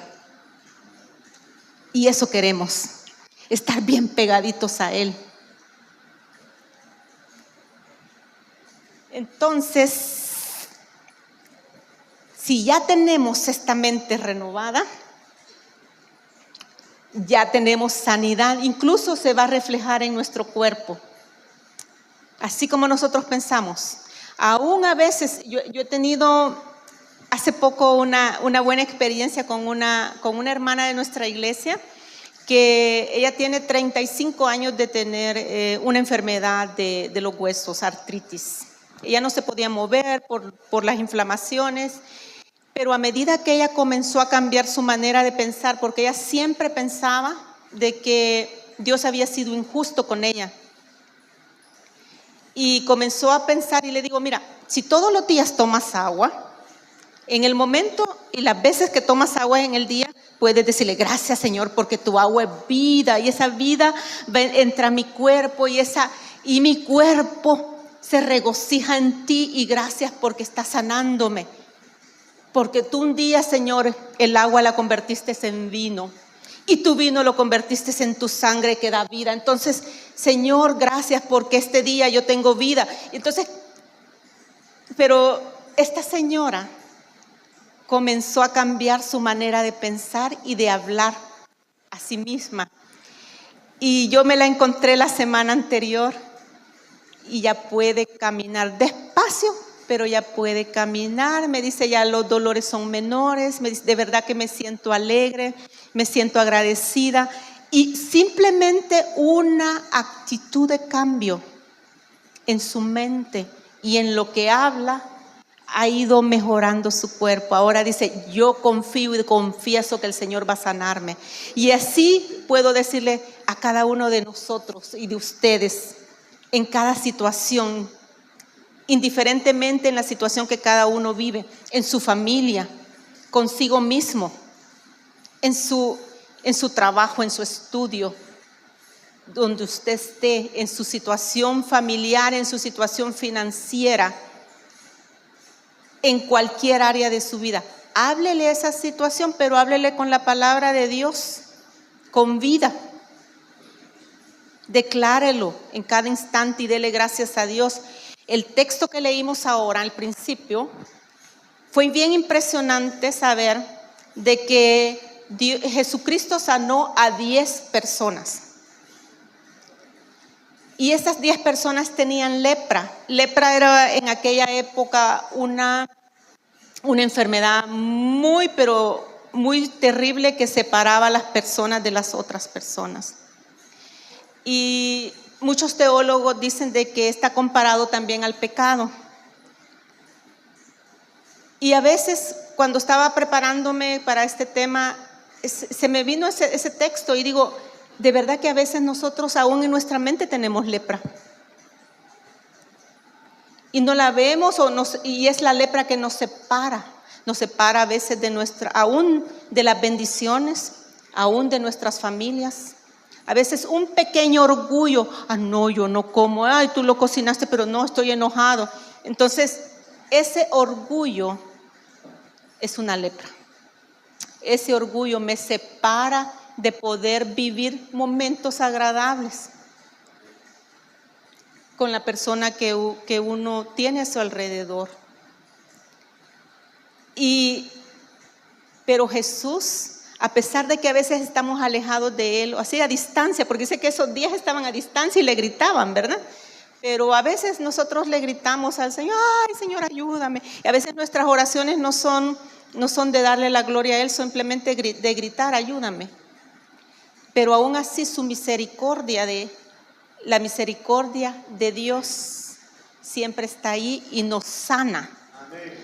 Y eso queremos, estar bien pegaditos a Él. Entonces, si ya tenemos esta mente renovada, ya tenemos sanidad, incluso se va a reflejar en nuestro cuerpo, así como nosotros pensamos. Aún a veces, yo he tenido hace poco una buena experiencia con una hermana de nuestra iglesia, que ella tiene 35 años de tener una enfermedad de los huesos, artritis. Ella no se podía mover por las inflamaciones. Pero a medida que ella comenzó a cambiar su manera de pensar, porque ella siempre pensaba de que Dios había sido injusto con ella. Y comenzó a pensar y le digo, mira, si todos los días tomas agua, en el momento y las veces que tomas agua en el día, puedes decirle, gracias Señor, porque tu agua es vida y esa vida entra a mi cuerpo y mi cuerpo se regocija en ti y gracias porque estás sanándome. Porque tú un día, Señor, el agua la convertiste en vino y tu vino lo convertiste en tu sangre que da vida. Entonces, Señor, gracias porque este día yo tengo vida. Entonces, pero esta señora comenzó a cambiar su manera de pensar y de hablar a sí misma. Y yo me la encontré la semana anterior y ya puede caminar despacio, pero ya puede caminar. Me dice, ya los dolores son menores. Me dice, de verdad que me siento alegre, me siento agradecida. Y simplemente una actitud de cambio en su mente y en lo que habla ha ido mejorando su cuerpo. Ahora dice, yo confío y confieso que el Señor va a sanarme. Y así puedo decirle a cada uno de nosotros y de ustedes, en cada situación, indiferentemente en la situación que cada uno vive, en su familia, consigo mismo, en su trabajo, en su estudio, donde usted esté, en su situación familiar, en su situación financiera, en cualquier área de su vida. Háblele esa situación, pero háblele con la palabra de Dios, con vida. Declárelo en cada instante y dele gracias a Dios. El texto que leímos ahora al principio fue bien impresionante saber de que Jesucristo sanó a 10 personas. Y esas 10 personas tenían lepra. Lepra era en aquella época una enfermedad pero muy terrible que separaba a las personas de las otras personas. Y muchos teólogos dicen de que está comparado también al pecado. Y a veces cuando estaba preparándome para este tema, se me vino ese texto y digo, de verdad que a veces nosotros aún en nuestra mente tenemos lepra. Y no la vemos y es la lepra que nos separa a veces aún de las bendiciones, aún de nuestras familias. A veces un pequeño orgullo, no, yo no como, tú lo cocinaste, pero no, estoy enojado. Entonces, ese orgullo es una lepra. Ese orgullo me separa de poder vivir momentos agradables con la persona que uno tiene a su alrededor. Pero Jesús, a pesar de que a veces estamos alejados de Él, o así a distancia, porque dice que esos 10 estaban a distancia y le gritaban, ¿verdad? Pero a veces nosotros le gritamos al Señor, ay Señor, ayúdame. Y a veces nuestras oraciones no son de darle la gloria a Él, simplemente de gritar, ayúdame. Pero aún así la misericordia de Dios siempre está ahí y nos sana. Amén.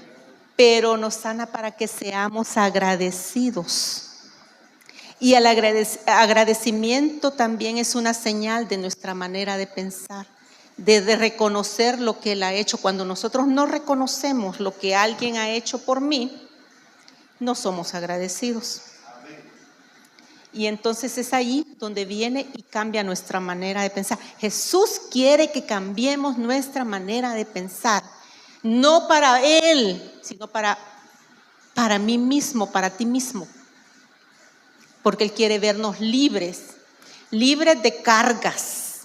Pero nos sana para que seamos agradecidos. Y el agradecimiento también es una señal de nuestra manera de pensar, de reconocer lo que Él ha hecho. Cuando nosotros no reconocemos lo que alguien ha hecho por mí, no somos agradecidos. Y entonces es ahí donde viene y cambia nuestra manera de pensar. Jesús quiere que cambiemos nuestra manera de pensar. No para Él, sino para mí mismo, para ti mismo. Porque Él quiere vernos libres de cargas.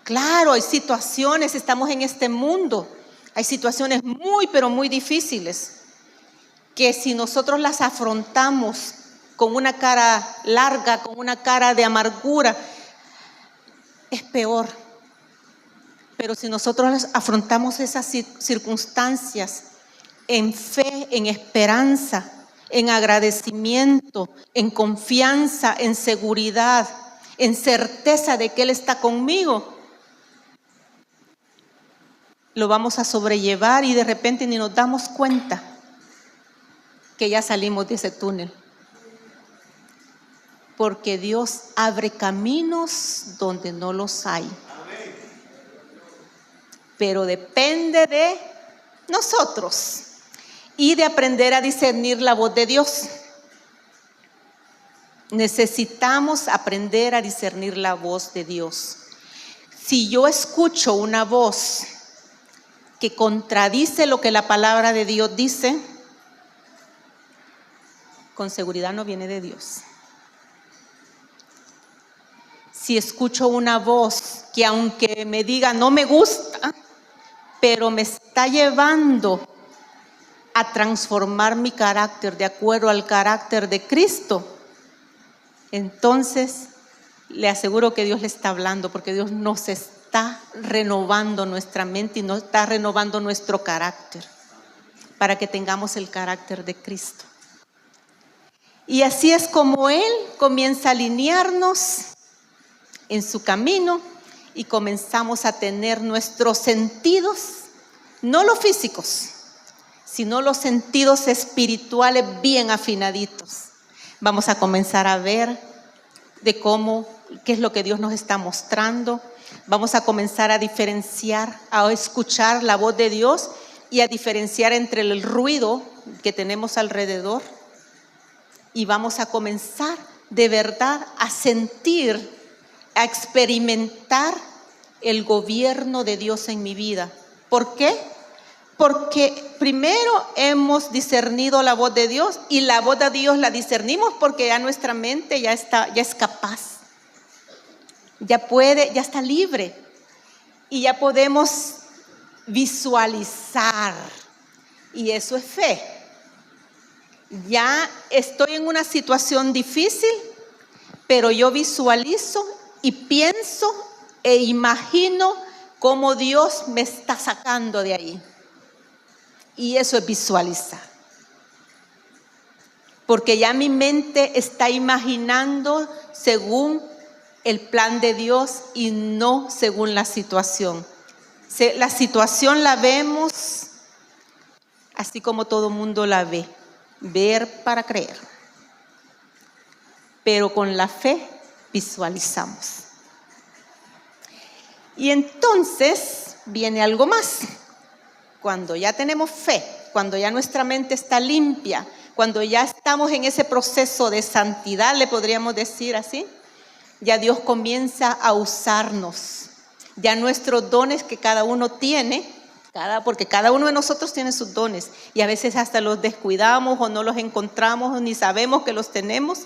Claro, hay situaciones, estamos en este mundo. Hay situaciones muy, pero muy difíciles. Que si nosotros las afrontamos con una cara larga, con una cara de amargura, es peor. Pero si nosotros afrontamos esas circunstancias en fe, en esperanza, en agradecimiento, en confianza, en seguridad, en certeza de que Él está conmigo, lo vamos a sobrellevar y de repente ni nos damos cuenta que ya salimos de ese túnel. Porque Dios abre caminos donde no los hay. Pero depende de nosotros y de aprender a discernir la voz de Dios. Necesitamos aprender a discernir la voz de Dios. Si yo escucho una voz que contradice lo que la palabra de Dios dice, con seguridad no viene de Dios. Si escucho una voz que aunque me diga no me gusta, pero me está llevando a transformar mi carácter de acuerdo al carácter de Cristo, entonces le aseguro que Dios le está hablando, porque Dios nos está renovando nuestra mente y nos está renovando nuestro carácter para que tengamos el carácter de Cristo. Y así es como Él comienza a alinearnos en su camino y comenzamos a tener nuestros sentidos, no los físicos, sino los sentidos espirituales bien afinaditos. Vamos a comenzar a ver qué es lo que Dios nos está mostrando. Vamos a comenzar a diferenciar, a escuchar la voz de Dios y a diferenciar entre el ruido que tenemos alrededor. Y vamos a comenzar de verdad a sentir, a experimentar el gobierno de Dios en mi vida. ¿Por qué? Porque primero hemos discernido la voz de Dios, y la voz de Dios la discernimos porque ya nuestra mente ya es capaz, ya está libre, y ya podemos visualizar, y eso es fe. Ya estoy en una situación difícil, pero yo visualizo y pienso e imagino cómo Dios me está sacando de ahí. Y eso es visualizar. Porque ya mi mente está imaginando según el plan de Dios y no según la situación. La situación la vemos así como todo mundo la ve. Ver para creer. Pero con la fe visualizamos. Y entonces viene algo más. Cuando ya tenemos fe, cuando ya nuestra mente está limpia, cuando ya estamos en ese proceso de santidad, le podríamos decir así, ya Dios comienza a usarnos. Ya nuestros dones que cada uno tiene, porque cada uno de nosotros tiene sus dones, y a veces hasta los descuidamos o no los encontramos ni sabemos que los tenemos,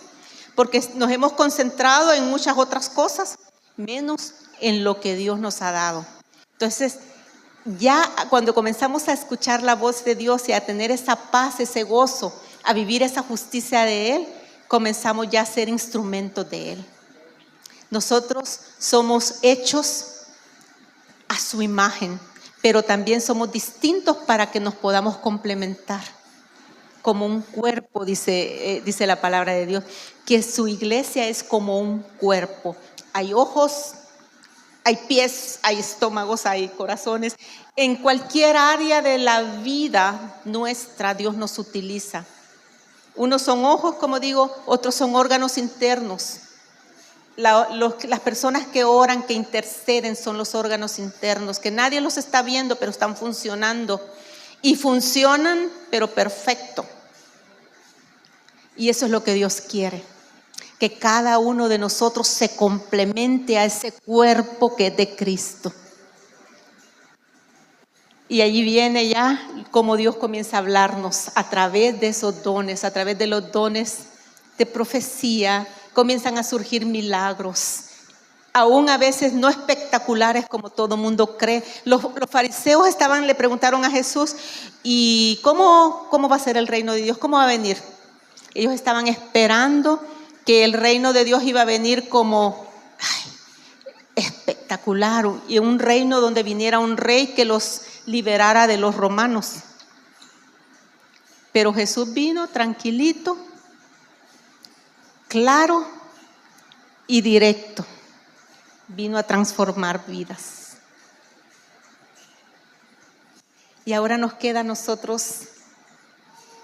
porque nos hemos concentrado en muchas otras cosas, menos en lo que Dios nos ha dado. Entonces, ya cuando comenzamos a escuchar la voz de Dios y a tener esa paz, ese gozo, a vivir esa justicia de Él, comenzamos ya a ser instrumentos de Él. Nosotros somos hechos a su imagen, pero también somos distintos para que nos podamos complementar. Como un cuerpo, dice la palabra de Dios, que su iglesia es como un cuerpo. Hay ojos, hay pies, hay estómagos, hay corazones. En cualquier área de la vida nuestra, Dios nos utiliza. Unos son ojos, como digo, otros son órganos internos. Las personas que oran, que interceden, son los órganos internos, que nadie los está viendo, pero están funcionando. Y funcionan, pero perfecto. Y eso es lo que Dios quiere. que cada uno de nosotros se complemente a ese cuerpo que es de Cristo. Y allí viene ya como Dios comienza a hablarnos a través de esos dones, a través de los dones de profecía, comienzan a surgir milagros, aún a veces no espectaculares como todo mundo cree. Los fariseos le preguntaron a Jesús, ¿y cómo va a ser el reino de Dios? ¿Cómo va a venir? Ellos estaban esperando que el reino de Dios iba a venir como espectacular, y un reino donde viniera un rey que los liberara de los romanos. Pero Jesús vino tranquilito, claro y directo. Vino a transformar vidas. Y ahora nos queda a nosotros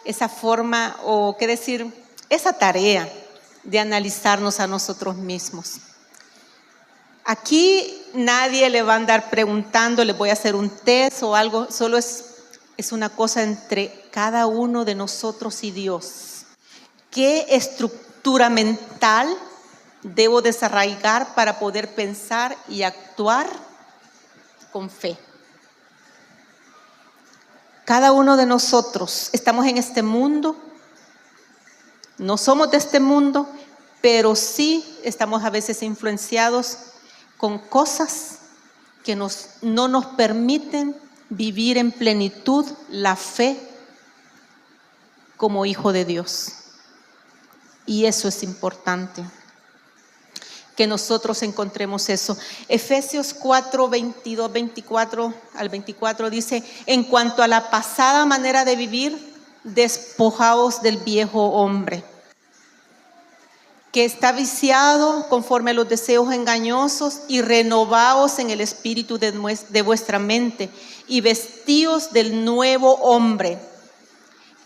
esa forma, o qué decir, esa tarea de analizarnos a nosotros mismos. Aquí nadie le va a andar preguntando, le voy a hacer un test o algo, solo es una cosa entre cada uno de nosotros y Dios. ¿Qué estructura mental debo desarraigar para poder pensar y actuar con fe? Cada uno de nosotros estamos en este mundo, no somos de este mundo, pero sí estamos a veces influenciados con cosas que no nos permiten vivir en plenitud la fe como hijo de Dios. Y eso es importante, que nosotros encontremos eso. Efesios 4, 22, 24 al 24 dice: en cuanto a la pasada manera de vivir, despojaos del viejo hombre, que está viciado conforme a los deseos engañosos, y renovaos en el espíritu de vuestra mente, y vestíos del nuevo hombre,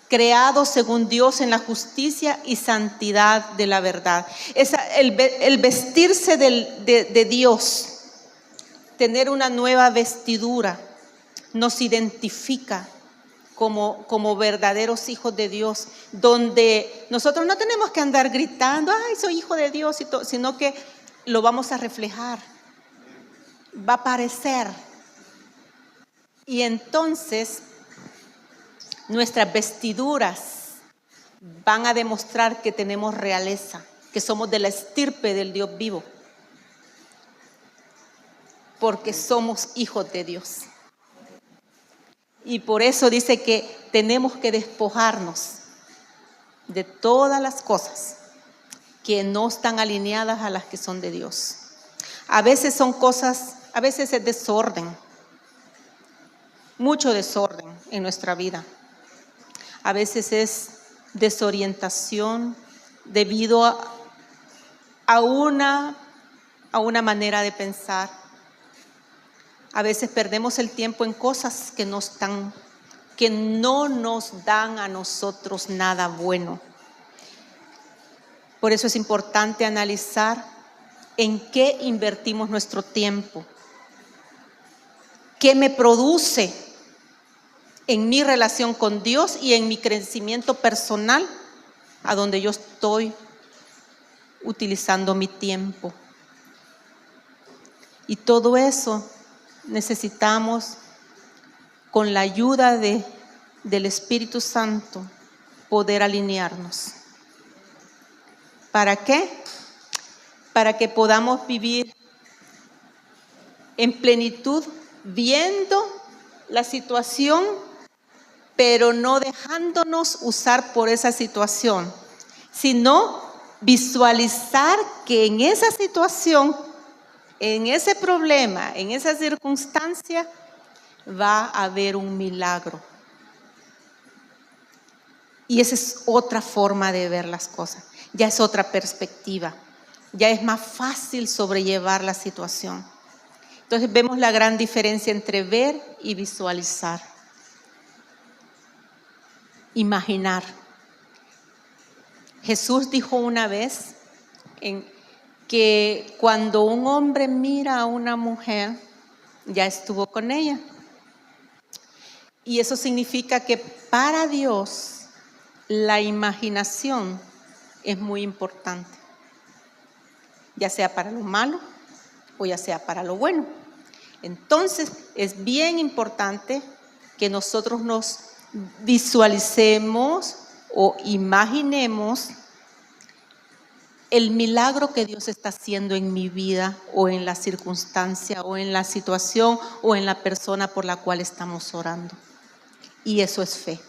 creado según Dios en la justicia y santidad de la verdad. El vestirse de Dios, tener una nueva vestidura, nos identifica como verdaderos hijos de Dios, donde nosotros no tenemos que andar gritando, ay, soy hijo de Dios, y todo, sino que lo vamos a reflejar, va a aparecer. Y entonces nuestras vestiduras van a demostrar que tenemos realeza, que somos de la estirpe del Dios vivo, porque somos hijos de Dios. Y por eso dice que tenemos que despojarnos de todas las cosas que no están alineadas a las que son de Dios. A veces son cosas, a veces es desorden, mucho desorden en nuestra vida. A veces es desorientación debido a una manera de pensar. A veces perdemos el tiempo en cosas que no nos dan a nosotros nada bueno. Por eso es importante analizar en qué invertimos nuestro tiempo, qué me produce en mi relación con Dios y en mi crecimiento personal, a donde yo estoy utilizando mi tiempo. Y todo eso necesitamos, con la ayuda del Espíritu Santo, poder alinearnos. ¿Para qué? Para que podamos vivir en plenitud, viendo la situación, pero no dejándonos usar por esa situación, sino visualizar que en esa situación, en ese problema, en esa circunstancia, va a haber un milagro. Y esa es otra forma de ver las cosas, ya es otra perspectiva, ya es más fácil sobrellevar la situación. Entonces vemos la gran diferencia entre ver y visualizar. Imaginar. Jesús dijo una vez que cuando un hombre mira a una mujer, ya estuvo con ella. Y eso significa que para Dios la imaginación es muy importante. ya sea para lo malo o ya sea para lo bueno. Entonces es bien importante que nosotros nos visualicemos o imaginemos el milagro que Dios está haciendo en mi vida o en la circunstancia o en la situación o en la persona por la cual estamos orando. Y eso es fe.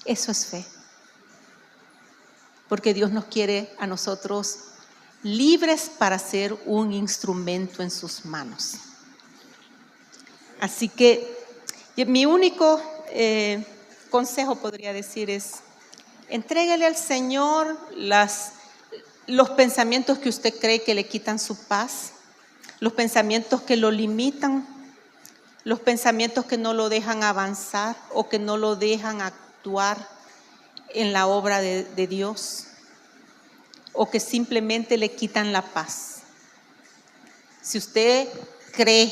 Eso es fe. Porque Dios nos quiere a nosotros libres para ser un instrumento en sus manos. Así que mi único consejo, podría decir, es: entrégale al Señor los pensamientos que usted cree que le quitan su paz, los pensamientos que lo limitan, los pensamientos que no lo dejan avanzar o que no lo dejan actuar en la obra de Dios, o que simplemente le quitan la paz. Si usted cree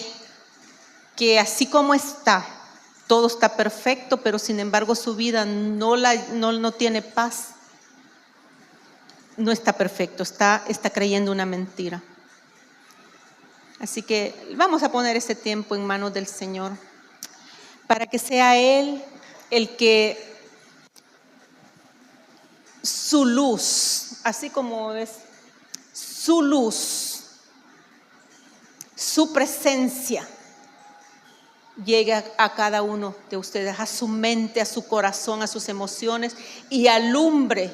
que así como está, todo está perfecto, pero sin embargo su vida no tiene paz, no está perfecto, está creyendo una mentira. Así que vamos a poner este tiempo en manos del Señor, para que sea Él el que su luz, así como es su luz, su presencia, llegue a cada uno de ustedes, a su mente, a su corazón, a sus emociones, y alumbre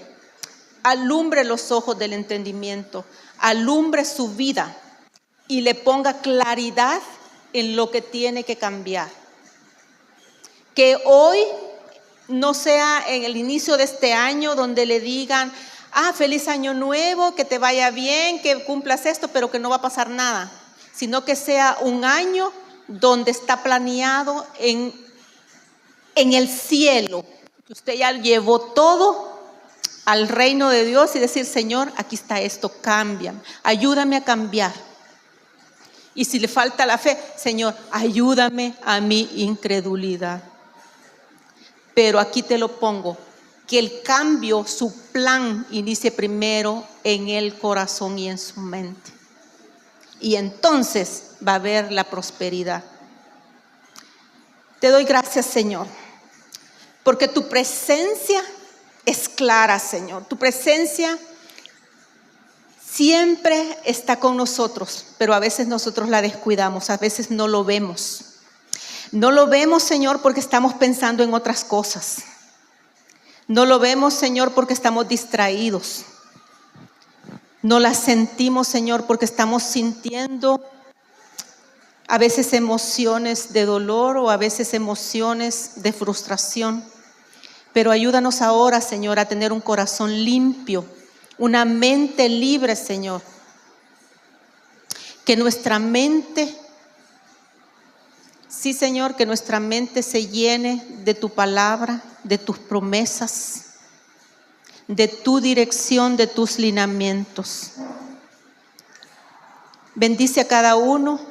los ojos del entendimiento, alumbre su vida y le ponga claridad en lo que tiene que cambiar. Que hoy no sea en el inicio de este año donde le digan: feliz año nuevo, que te vaya bien, que cumplas esto, pero que no va a pasar nada, sino que sea un año donde está planeado en el cielo, que usted ya llevó todo al reino de Dios y decir: Señor, aquí está esto, cámbiame, ayúdame a cambiar. Y si le falta la fe, Señor, ayúdame a mi incredulidad. Pero aquí te lo pongo, que el cambio, su plan, inicie primero en el corazón y en su mente. Y entonces va a haber la prosperidad. Te doy gracias, Señor, porque tu presencia es clara, Señor. Tu presencia siempre está con nosotros, pero a veces nosotros la descuidamos, a veces no lo vemos. No lo vemos, Señor, porque estamos pensando en otras cosas. No lo vemos, Señor, porque estamos distraídos. No la sentimos, Señor, porque estamos sintiendo a veces emociones de dolor o a veces emociones de frustración. Pero ayúdanos ahora, Señor, a tener un corazón limpio, una mente libre, Señor. Que nuestra mente, sí, Señor, que nuestra mente se llene de tu palabra, de tus promesas, de tu dirección, de tus lineamientos. Bendice a cada uno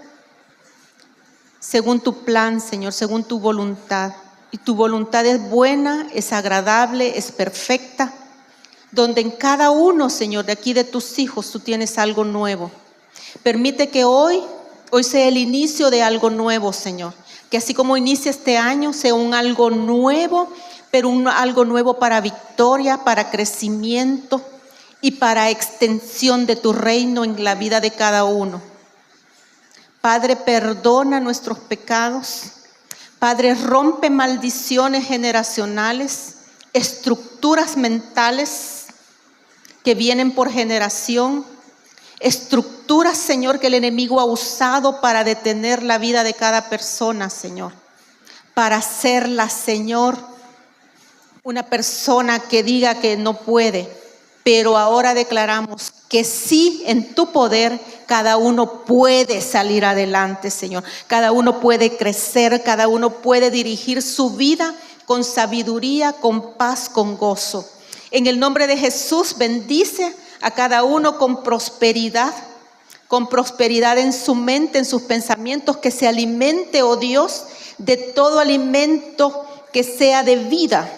según tu plan, Señor, según tu voluntad. Y tu voluntad es buena, es agradable, es perfecta, donde en cada uno, Señor, de aquí de tus hijos, tú tienes algo nuevo. Permite que hoy sea el inicio de algo nuevo, Señor. Que así como inicia este año, sea un algo nuevo, pero algo nuevo para victoria, para crecimiento y para extensión de tu reino en la vida de cada uno. Padre, perdona nuestros pecados. Padre, rompe maldiciones generacionales, estructuras mentales que vienen por generación, estructuras, Señor, que el enemigo ha usado para detener la vida de cada persona, Señor, para hacerla, Señor, una persona que diga que no puede. Pero ahora declaramos que sí, en tu poder, cada uno puede salir adelante, Señor. Cada uno puede crecer, cada uno puede dirigir su vida con sabiduría, con paz, con gozo. En el nombre de Jesús, bendice a cada uno con prosperidad en su mente, en sus pensamientos, que se alimente, oh Dios, de todo alimento que sea de vida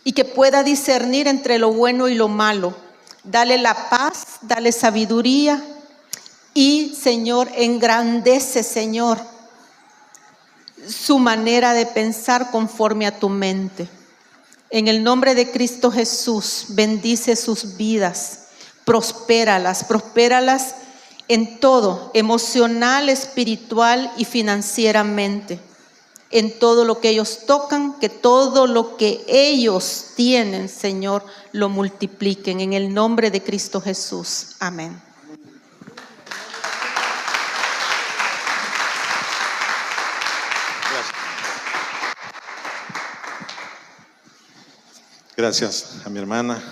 y que pueda discernir entre lo bueno y lo malo. Dale la paz, dale sabiduría y, Señor, engrandece, Señor, su manera de pensar conforme a tu mente. En el nombre de Cristo Jesús, bendice sus vidas, prospéralas en todo, emocional, espiritual y financieramente. En todo lo que ellos tocan, que todo lo que ellos tienen, Señor, lo multipliquen. En el nombre de Cristo Jesús. Amén. Gracias a mi hermana.